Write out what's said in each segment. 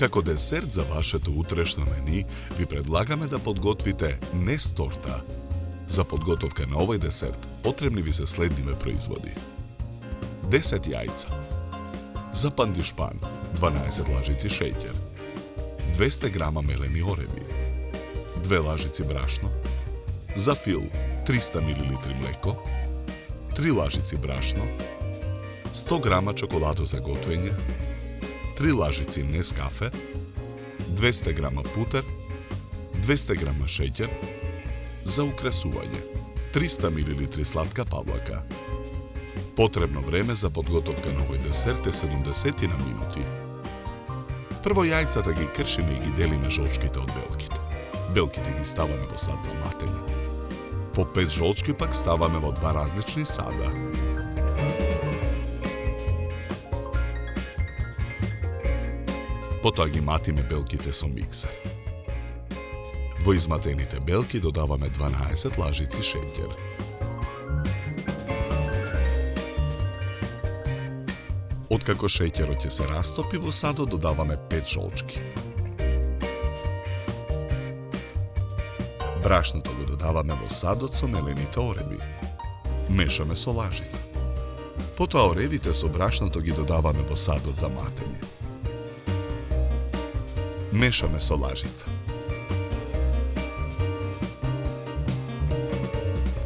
Како десерт за вашето утрешно мени, ви предлагаме да подготвите нес торта. За подготовка на овој десерт, потребни ви се следниве производи. 10 јајца. За пандишпан, 12 лажици шеќер. 200 грама мелени ореви. 2 лажици брашно. За фил, 300 мл млеко. 3 лажици брашно. 100 грама чоколадо за готвење. 3 лажици нескафе, 200 грама путер, 200 грама шеќер, за украсување, 300 мл сладка павлака. Потребно време за подготовка на овој десерт е 70 на минути. Прво јајцата ги кршиме и ги делиме жолчките од белките. Белките ги ставаме во сад за матење. По 5 жолчки пак ставаме во 2 различни сада. Потоа ги матиме белките со миксер. Во изматените белки додаваме 12 лажици шеќер. Откако шеќерот ќе се растопи во садот, додаваме 5 жолчки. Брашното го додаваме во садот со мелените ореви. Мешаме со лажица. Потоа оревите со брашното ги додаваме во садот за матење. Мешаме со лажица.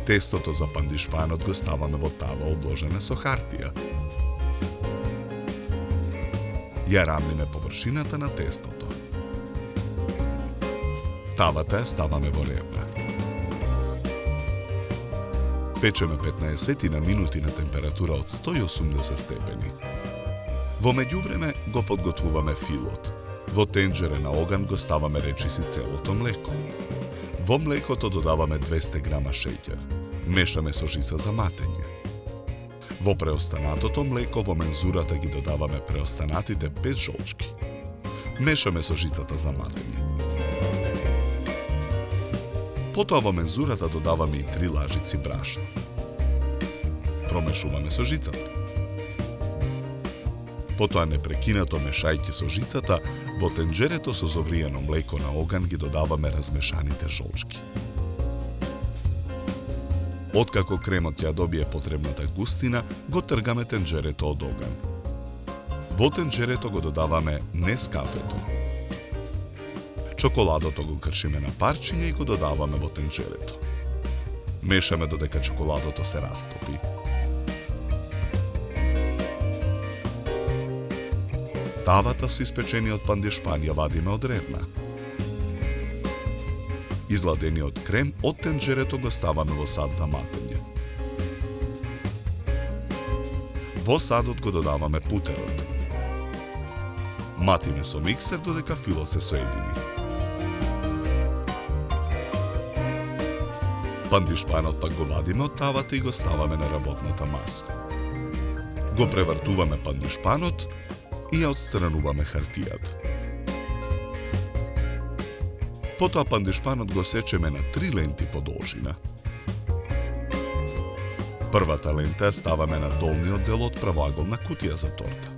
Тестото за пандишпанот го ставаме во тава обложена со хартија. Ја рамниме површината на тестото. Тавата ја ставаме во ревна. Печеме 15 на минути на температура од 180 степени. Во меѓувреме го подготвуваме филот. Во тенџере на оган го ставаме речиси целото млеко. Во млекото додаваме 200 грама шеќер. Мешаме со жица за матење. Во преостанатото млеко во мензурата ги додаваме преостанатите 5 жолчки. Мешаме со жицата за матење. Потоа во мензурата додаваме и 3 лажици брашно. Промешуваме со жицата. Потоа непрекинато мешајќи со жицата, во тенџерето со зовриено млеко на оган ги додаваме размешаните жолчки. Откако кремот ја добие потребната густина, го тргаме тенџерето од оган. Во тенџерето го додаваме нескафето. Чоколадото го кршиме на парчиња и го додаваме во тенџерето. Мешаме додека чоколадото се растопи. Тавата со испечениот пандишпан ја вадиме од ревна. Изладениот крем од тенџерето го ставаме во сад за матење. Во садот го додаваме путерот. Матиме со миксер додека филот се соедини. Пандишпанот пак го вадиме од тавата и го ставаме на работната маса. Го превртуваме пандишпанот и ја отстрануваме хартијата. Потоа пандишпанот го сечеме на 3 ленти по должина. Првата лента ја ставаме на долниот дел од правоаголна кутија за торта.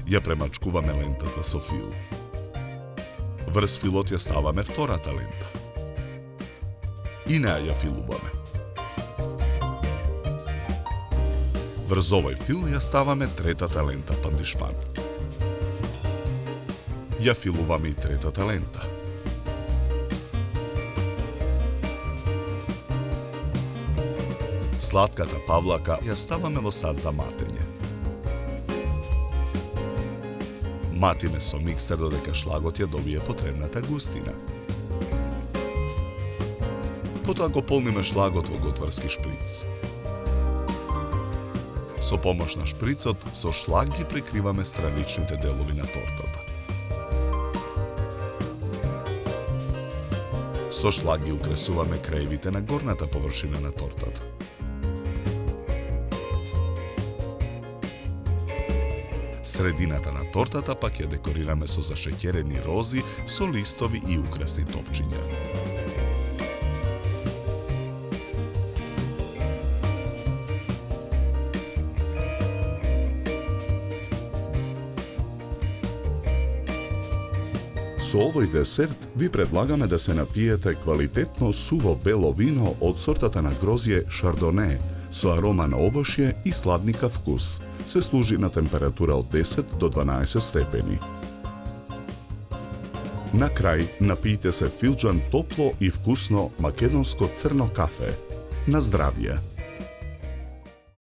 Ја премачкуваме лентата со фил. Врз филот ја ставаме втората лента. И неа ја филуваме. Врз овој фил ја ставаме третата лента пандишпан. Ја филуваме и третата лента. Сладката павлака ја ставаме во сад за матење. Матиме со миксер додека шлагот ја добие потребната густина. Потоа го полниме шлагот во готварски шприц. Со помош на шприцот, со шлаг ги прикриваме страничните делови на тортата. Со шлаг ги украсуваме краевите на горната површина на тортата. Средината на тортата пак ја декорираме со зашеќерени рози, со листови и украсни топчиња. Со овој десерт ви предлагаме да се напиете квалитетно суво бело вино од сортата на грозје Шардоне, со арома на овошје и сладникав вкус. Се служи на температура од 10 до 12 степени. На крај, напијте се филџан топло и вкусно македонско црно кафе. На здравје!